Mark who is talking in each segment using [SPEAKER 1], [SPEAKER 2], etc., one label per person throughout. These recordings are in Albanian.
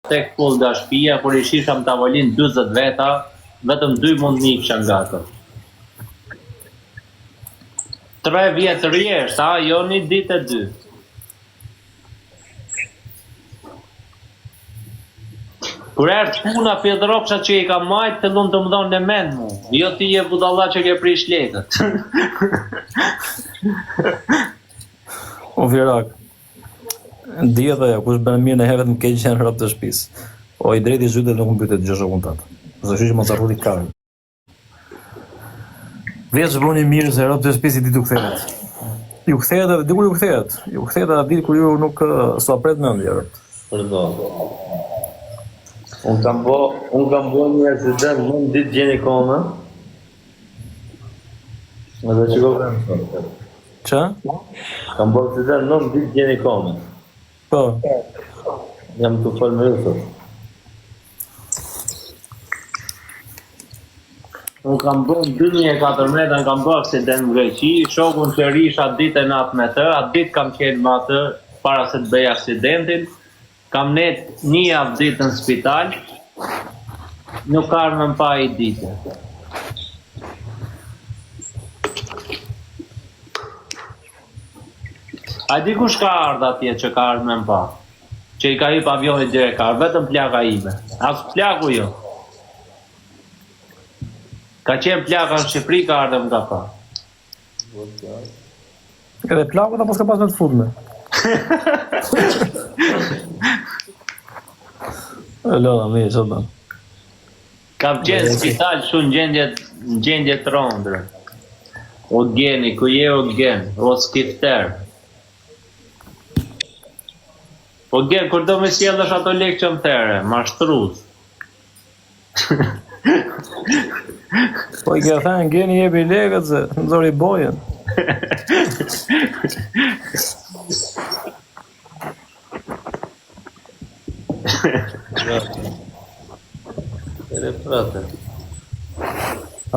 [SPEAKER 1] tek folda shtëpia, kur I shisha në tavolinë 40 veta, vetëm 2 mund nikësha nga ato. 3 vjetë rjesht, jo një ditë e 2. Kur erdh puna Pjedroksa që I ka majt, fillon të më dhonë në mend mu. Jo ti je budalla që ke prish lekët.
[SPEAKER 2] O Virak, dije dhe ja, kush bën mirë në herët më keq janë rob të shtëpisë. O I drejti zytet nuk mbytet gjë shkuntat. Ose shi që mos arrudi karën. Veç bëni mirë se rob të shtëpisë I ditë u kthehet. Ju kthehet edhe diku ju kthehet. Ju kthehet atë ditë kur ju nuk s'u pret mendja.
[SPEAKER 1] Pardon. Unë kam bo një aksident, në ditë gjeni koma. Edhe që ko vremë.
[SPEAKER 2] Që?
[SPEAKER 1] Kam bo aksident, në ditë gjeni koma.
[SPEAKER 2] Po.
[SPEAKER 1] Jam të folë me ju sot. Unë kam bo në 2014, kam bo aksident në Greqi, shokun që rish atë ditë e natë me të, atë ditë kam qenë me atë para se të bëj aksidentin. Kam net një javë ditë në spital, nuk armën pa I ditë. A di kush ka ardhë atje që ka armën pa? Që I ka hip avionit direkt ardhë, vetëm plaka ime. As plaku jo. Ka qenë plaka në Shqipëri ka ardhëm nga pa.
[SPEAKER 2] Edhe plaku ta pas ka pas me të futme. Lona, mi, që të
[SPEAKER 1] Kam qenë spital shu në gjendje të rondrë. O geni, ku je o gen, o skifter. O gen, kur do me sjellësh ato lekë që më there, mashtruz.
[SPEAKER 2] Po I ka thënë geni jepi lekët se nëzori bojen.
[SPEAKER 1] Ere frate.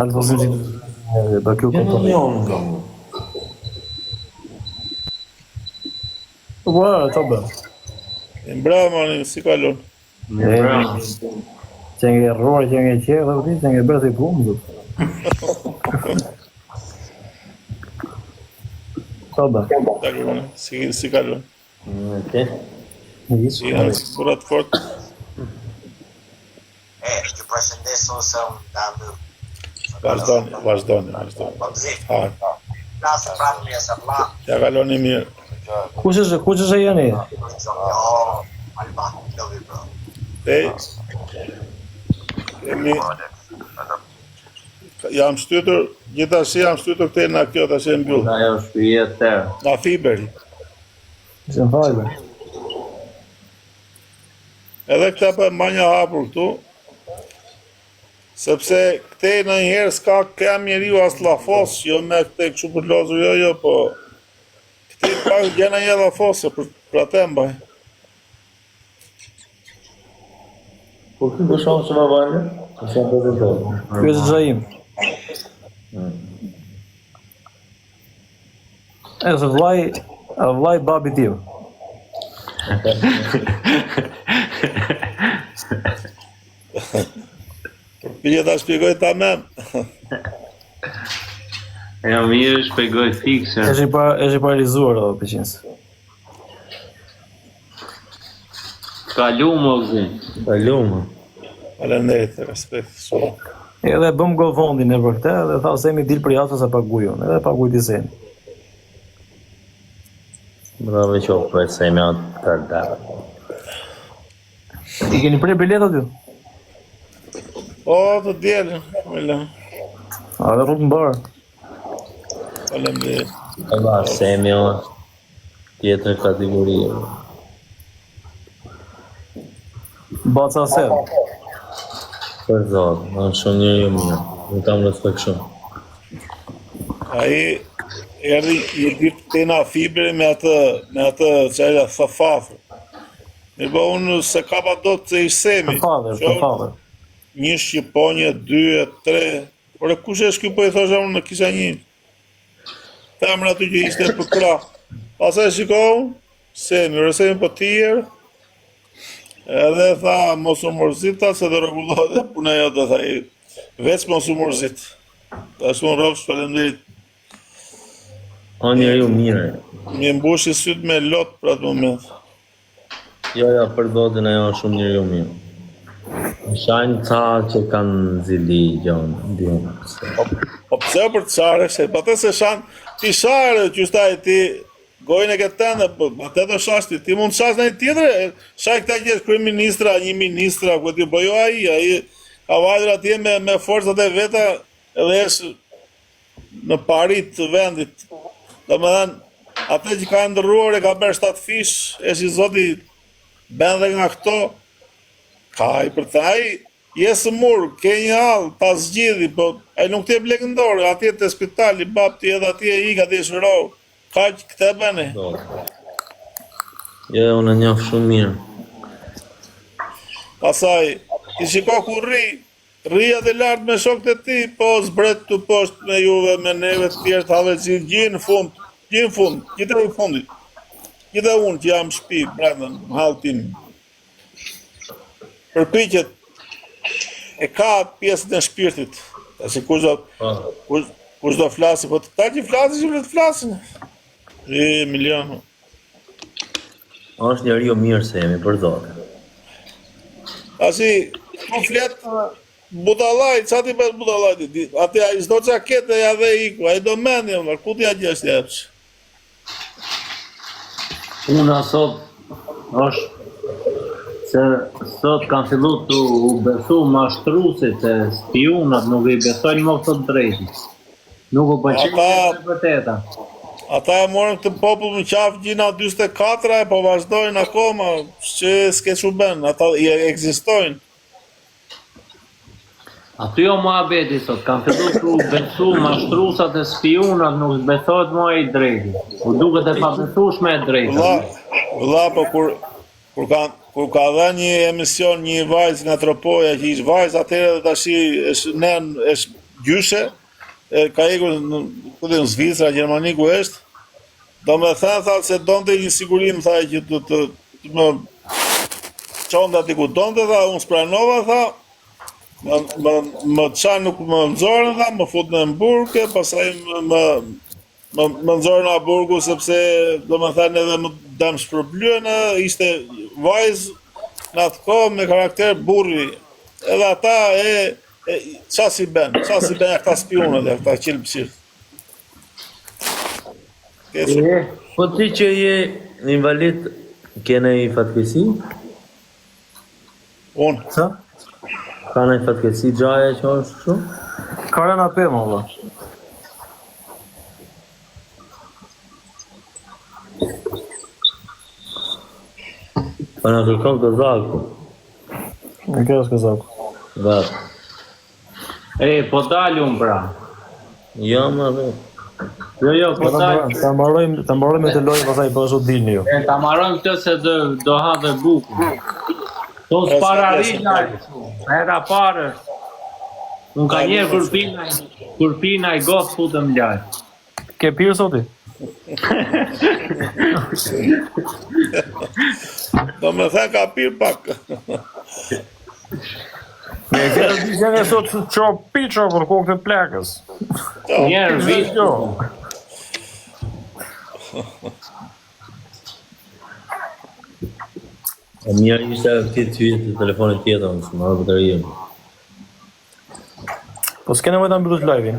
[SPEAKER 2] Alë të zëgjit da kjo kompani. Po, të bë.
[SPEAKER 3] Bravo, mani, si kalon?
[SPEAKER 2] Që nge rrore, që nge qërë, dhe vëti, që nge bërë të I pumë, të bë.
[SPEAKER 3] Dakë, mani, si kalon?
[SPEAKER 1] Si
[SPEAKER 3] janë burat fort?
[SPEAKER 4] Ju përshëndes ose unë da më.
[SPEAKER 3] Vazhdoni.
[SPEAKER 4] Lasë prapë një se vla.
[SPEAKER 3] Ja kaloni mirë.
[SPEAKER 2] Kush është e jeni?
[SPEAKER 4] Jo, Alba, lovi bro.
[SPEAKER 3] Jam shtytur, gjithashtu jam shtytur këtej na kjo tash e mbyll.
[SPEAKER 1] Ajo shpije të terë.
[SPEAKER 3] Na fiberi.
[SPEAKER 2] Ishte në fajbe.
[SPEAKER 3] Edhe këta për manja hapur këtu, sepse këtej në njëherë s'ka kem njeriu as lafos, jo me këtej kështu për lozur, jo, po këtej pak gjena një lafose, për atë mbaj.
[SPEAKER 1] Po këtë do shohë që më vajnë?
[SPEAKER 2] Kjo është Xhaim. E se vllai babi tim.
[SPEAKER 3] Pije ta shpjegoj ta mem.
[SPEAKER 1] Ja mirë shpjegoj fikse.
[SPEAKER 2] Është I paralizuar o peqins.
[SPEAKER 1] Ka lumë o gëzim. Ka lumë.
[SPEAKER 3] Faleminderit, respekt shumë.
[SPEAKER 2] Edhe bëm govondin e për këtë, edhe tha se mi dil për jashtë se pagujon, edhe paguj disen.
[SPEAKER 1] Bravo qoftë për se me atë kardar.
[SPEAKER 2] I keni prej bilet aty?
[SPEAKER 3] O, të djelë, mele.
[SPEAKER 2] A dhe rrugë mbarë.
[SPEAKER 3] Faleminderit.
[SPEAKER 1] Allah, semi o tjetër kategorie.
[SPEAKER 2] Baca se.
[SPEAKER 1] Për zotë, në shumë një ju mirë, në kam respekt shumë.
[SPEAKER 3] Ai erdi I ditë tena fibri me atë qajla thafafër. Mirë ba unë se kapa do të I semi.
[SPEAKER 2] Thafafër.
[SPEAKER 3] Një shqiponje, 2, 3. Por e kush e shky po I thosha unë në kisha një. Femra aty që ishte për krah. Pasaj shikohu, semi, rësemi për tjerë. Edhe tha, mos u mërzita, se do rregullohet dhe puna jote, tha i. Veç mos u mërzit. Tash unë rrofsh, faleminderit.
[SPEAKER 5] O njeriu mirë.
[SPEAKER 3] Mi mbushi syt me lot për atë moment.
[SPEAKER 5] Jo, për zotin ajo është shumë njeriu mirë. Shajnë ca që kanë zili gjonë.
[SPEAKER 3] Po pse për të share, se atë se shan, ti share, qystaj ti gojnë e këtë tënde, po atë do shash ti mund të shash në një tjetër, shaj këta gjithë kryeministra, një ministra, ku ti bëjo ai ka vajtur atje me forcat e veta edhe është në parit të vendit. Domethënë, atë që ka ndërruar e ka bërë 7 fish, është i zoti ben dhe nga këto, ka i për të ai, jesë murë, ke një halë, pas zgjidhi, po ai nuk të e blekëndorë, atje të spitali, babti edhe atje i ka të shërohë, ka që këte bëne.
[SPEAKER 5] Jo, unë e njoh shumë mirë.
[SPEAKER 3] Pasaj, ti shiko ku rria dhe lartë me shokët e ti, po zbret të poshtë me juve, me neve të tjerë të halëci, gjithë në fund, gjithë e i fundit. Gjithë unë që jam shpi, brendën, në halë tim. Përpiqet, e ka pjesën e shpirtit, ta si kush do flasi, po ta që flasi që vlet flasin. Milion.
[SPEAKER 5] Është njeriu mirë se jemi për zotin.
[SPEAKER 3] Asi, ku flet budallaj, ça ti bëhet budallaj? Atë ai s'do çakete ja dhe iku, ai do mendje, ku ti ja gjesh jepsh?
[SPEAKER 1] Puna sot është se sot kanë fillu të u besu mashtruesit e spionat, nuk i besojnë më të drejtit. Nuk u pëlqejnë të vërteta.
[SPEAKER 3] Ata e morën këtë popull në qafë gjina 24, po vazhdojnë akoma, që s'ke që ben, ata i ekzistojnë.
[SPEAKER 1] Aty jo muhabeti sot, kanë fillu të u besu mashtruesat e spionat, nuk besohet më i drejti. U duket e pabesueshme e drejta.
[SPEAKER 3] Vëlla, po kur ka dhe një emision një vajzë nga Tropoja, që ishë vajzë atëre dhe tashi është gjyshe, ka ikur në Zvicra, Gjermani ku është, do me thënë, tha, se donte një sigurim, tha, që të më qonë ati ku donte, tha, unë spranova, tha, më qanë nuk më nëzorën, tha, më fut në Hamburg, pasaj më nëzorën në Hamburgu, sepse, do me thënë, edhe më dëmë shpërblyën, ishte vajzë në atë kohë me karakter burri, edhe ata qa si ben e këta spionët e këta qilë pëshirë.
[SPEAKER 5] Po ti që je invalid, kene i fatkesi?
[SPEAKER 3] Unë?
[SPEAKER 2] Sa?
[SPEAKER 5] Ka në i fatkesi gjaja që është shumë?
[SPEAKER 2] Ka rëna për më, valla.
[SPEAKER 5] Po në kërkon të zaku.
[SPEAKER 2] Në kjo është këzaku.
[SPEAKER 5] Vetë.
[SPEAKER 1] Po dalun pra.
[SPEAKER 5] Jo, më dhe.
[SPEAKER 1] Jo, po dalun.
[SPEAKER 2] Ta mbarojmë të lojë, pasaj po është u dilni ju.
[SPEAKER 1] Ta marrojmë këtë se do ha dhe buku. To s'para rinjaj, era parë. Unë ka njerë kur pina i gotë futëm lajë.
[SPEAKER 2] Ke pirë soti?
[SPEAKER 3] Do me thënë ka pirë pak.
[SPEAKER 2] Ne këtë të disë e sot që piqo për kokë të plakës.
[SPEAKER 1] Njerë vitë.
[SPEAKER 5] E mirë ishte ti të hyjë të telefonit tjetër, nësë më arë të rrijem.
[SPEAKER 2] Po s'ke nevojë ta mbyllush live-in.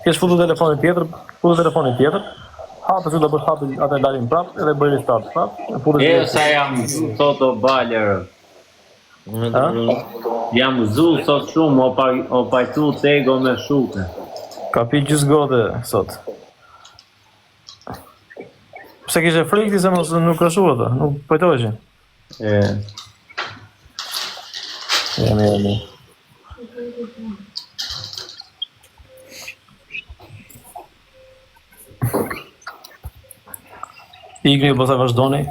[SPEAKER 2] Kesh futu telefonin tjetër, hapë që do bësh hapë atë live-in prap, edhe bëj restart prap.
[SPEAKER 1] Sa jam sot o balerë. Jam zu sot shumë, o pajtu tego me shuke.
[SPEAKER 2] Ka pi gjysë gote sot. Pse kishe frikë se mos nuk këshu ata, nuk pajtoheshin. Jemi. Igni, bësa vazhdoni.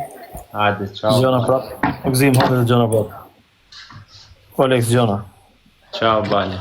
[SPEAKER 1] Hajde, ciao.
[SPEAKER 2] Gjona prap. Gzim, hajde dhe gjona prap. Alex, gjona.
[SPEAKER 1] Ciao, bale.